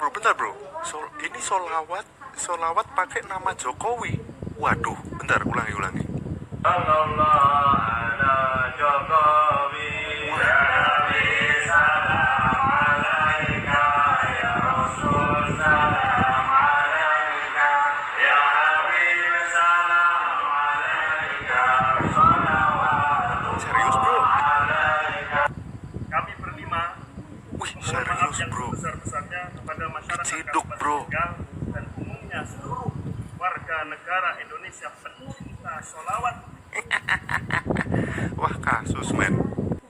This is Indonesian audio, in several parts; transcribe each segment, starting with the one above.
Bentar bro. Ini solawat pakai nama Jokowi. Waduh, bentar, ulangi. Serius bro? Kami berlima Wih, mohon maaf serius yang bro. sebesar-besarnya kepada masyarakat Keciduk, Kabupaten bro. Tegal dan umumnya seluruh warga negara Indonesia pencinta sholawat, Wah, kasus men.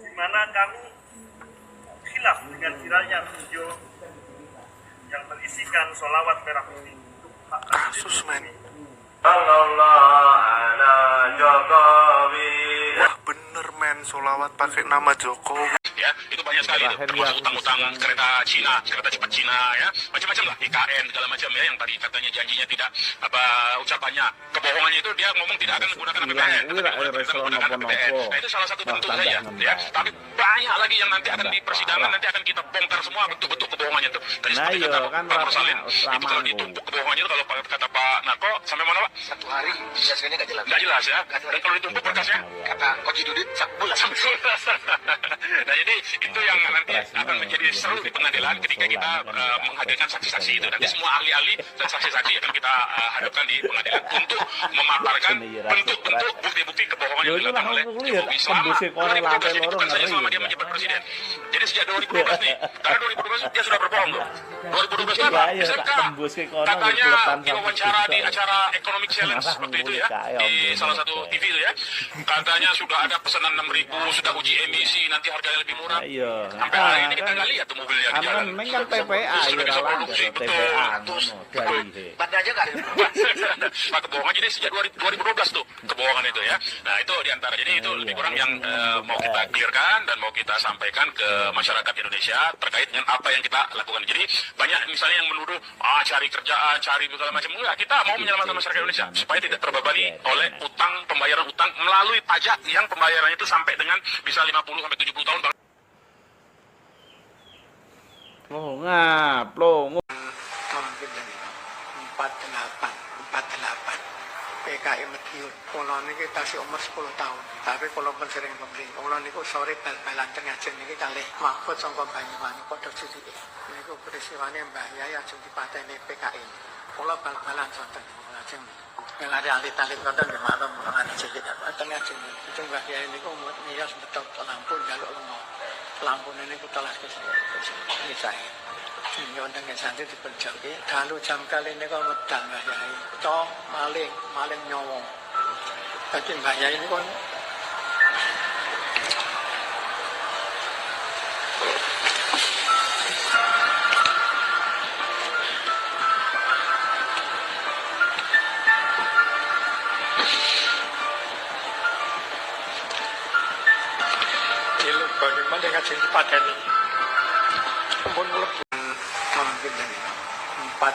di mana kami khilaf dengan viralnya video yang berisikan sholawat merah putih untuk hak Kasus men. Wah, bener men, solawat pakai nama Jokowi. Ya, itu banyak sekali itu, termasuk utang-utang kereta Cina, kereta cepat Cina ya, macam-macam lah, IKN segala macam ya, yang tadi katanya janjinya tidak ucapannya, kebohongannya itu dia ngomong tidak akan menggunakan APBN, menggunakan APBN. Nah, itu salah satu bentuk saja ya. Tapi banyak lagi yang nanti akan di persidangan nanti akan kita bongkar semua bentuk-bentuk kebohongannya itu. Tadi seperti kata Pak Rosalin, itu kalau ditumpuk kebohongannya itu, kalau kata Pak Nako sampai mana Pak? 1 hari biasanya nggak jelas. Nggak jelas ya. Dan kalau ditumpuk berkasnya? Kata Koji Dudit 1 bulan. Nah, jadi itu yang nanti akan menjadi seru di pengadilan ketika kita menghadirkan saksi-saksi itu. Nanti semua ahli-ahli dan saksi-saksi akan kita hadapkan di pengadilan untuk memaparkan bentuk-bentuk bukti-bukti kebohongan yang dilakukan oleh Jokowi selama 2012 ini, bukan saja selama dia menjabat presiden. Jadi sejak 2012 nih, karena 2012 dia sudah berbohong tuh. 2012 itu apa? SMK katanya diwawancara di acara Economic Challenge waktu itu ya, di salah satu TV itu ya, katanya sudah ada pesanan 6.000, sudah uji emisi, nanti harganya lebih murah. Sampai hari ini kita nggak lihat tuh mobilnya di jalan. Kan PPA sudah bisa produksi, betul. Pada aja nggak ada. Pak, kebohongan jadi sejak 2012 tuh kebohongan itu ya. Nah, itu diantara, jadi itu lebih kurang yang mau kita clearkan dan mau kita sampaikan ke masyarakat Indonesia terkait dengan apa yang kita lakukan. Jadi banyak misalnya yang menuduh cari kerjaan, cari segala macam. Enggak, kita mau menyelamatkan masyarakat Indonesia supaya tidak terbebani oleh utang, pembayaran utang melalui pajak yang pembayarannya itu sampai dengan bisa 50 sampai 70 tahun. Plongo. Tahun 48 PKI Madiun. Kula niki tasih umur 10 tahun. Tapi kula pun sering membeli. Kula niku sore bal-balan teng ngajeng niki kalih Mahfud sangka Banyuwangi padha sithike. Niku peristiwane Mbah Yai ajeng dipateni PKI. Kula bal-balan sonten ngajeng. Yang ada alit-alit ngoten nggih maklum ana cilik teng ngajeng. Itu Mbah Yai niku nias betul lampu njaluk lenga. Lampune niku telas iki sae. Nyonten nggih santri diperjake dalu jam kali niku medal Mbah Yai. Tong maling nyawa. Dadi Mbah Yai niku bagaimana dengan sing dipateni pun mlebu tahun 48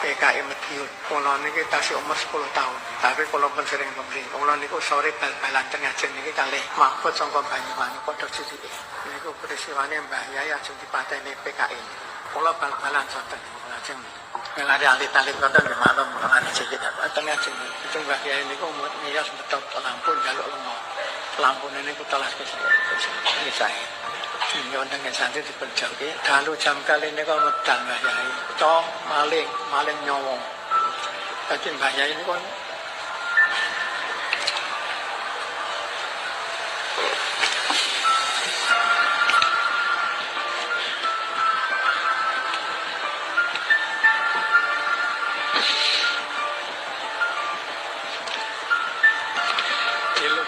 PKI Madiun. Kula niki tasih umur 10 tahun. Tapi kula pun sering membeli. Kula niku sore bal-balan teng ngajeng niki kalih Mahfud sangka Banyuwangi padha sithike. Niku peristiwane Mbah Yai ajeng dipateni PKI. Kula bal-balan sonten ngajeng. Yang ada alit-alit ngoten nggih maklum ana cilik teng ngajeng. Itu Mbah Yai niku nias betul lampu njaluk lenga. Lampune niku telas iki sae. Nyonten nggih santri diperjake dalu jam kali niku medal Mbah Yai. Tong maling nyawa. Dadi Mbah Yai niku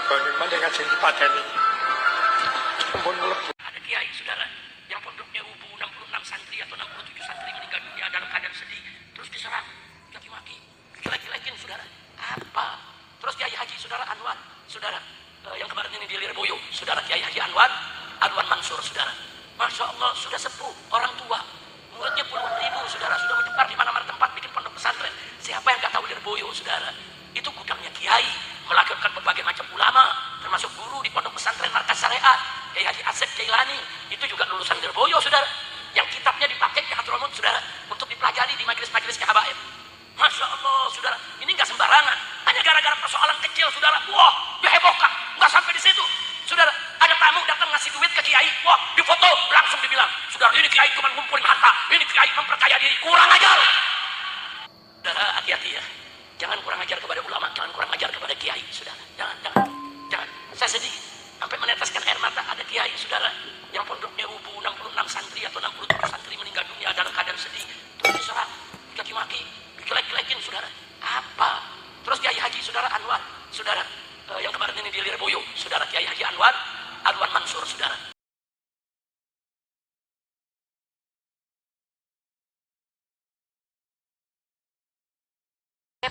bagaimana dengan sing dipateni pun mlebu. Ada kiai saudara yang pondoknya 66 santri atau 67 santri meninggal dunia dalam keadaan sedih, terus diserang, caci maki, jelek-jelekin saudara. Apa? Terus Kiai Haji saudara Anwar, saudara yang kemarin ini di Lirboyo, saudara Kiai Haji Anwar Mansur saudara. Masya Allah sudah sepuh, orang tua, muridnya puluhan ribu saudara, sudah menyebar di mana-mana tempat bikin pondok pesantren. Siapa yang nggak tahu Lirboyo saudara? Itu gudangnya kiai, melahirkan berbagai macam ulama, termasuk guru di pondok pesantren. penasehat Kiai Haji Asep Jailani, itu juga lulusan Lirboyo, saudara, yang kitabnya dipakai ke Hadramaut, saudara, untuk dipelajari di majelis-majelis kehabaib. Masya Allah, saudara, ini nggak sembarangan. Hanya gara-gara persoalan kecil, saudara, wah, dihebohkan. Nggak sampai di situ, saudara. Ada tamu datang ngasih duit ke kiai, wah, difoto, langsung dibilang, saudara, ini kiai cuma ngumpulin harta, ini kiai memperkaya diri, kurang ajar. Saudara, hati-hati ya. Jangan kurang ajar kepada ulama, jangan kurang ajar kepada kiai, saudara. Jangan. Saya sedih sampai meneteskan air mata. Ada kiai, saudara, yang pondoknya rubuh, 66 santri atau 67 santri meninggal dunia dalam keadaan sedih. Terus diserang, dicaci maki, dijelek-jelekin, saudara. Apa? Terus Kiai Haji saudara Anwar, saudara, yang kemarin ini di Lirboyo, saudara Kiai Haji Anwar Mansur, saudara.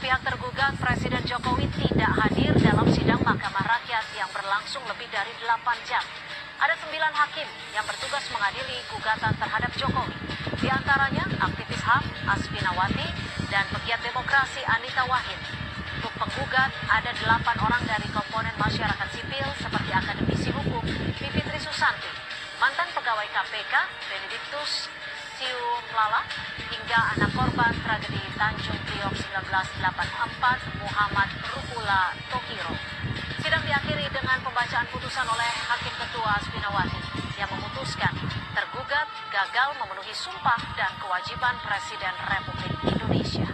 Pihak tergugat Presiden Jokowi tidak hadir dalam sidang Mahkamah Rakyat yang berlangsung lebih dari 8 jam. Ada 9 hakim yang bertugas mengadili gugatan terhadap Jokowi. Di antaranya aktivis HAM Asfinawati dan pegiat demokrasi Anita Wahid. Untuk penggugat ada 8 orang dari komponen masyarakat sipil seperti akademisi hukum Bivitri Susanti, mantan pegawai KPK Benediktus Siumlala, hingga anak korban tragedi Tanjung Priok 1984 Muhammad Rukula Tokiro. Sidang diakhiri dengan pembacaan putusan oleh Hakim Ketua Asfinawati yang memutuskan tergugat gagal memenuhi sumpah dan kewajiban Presiden Republik Indonesia.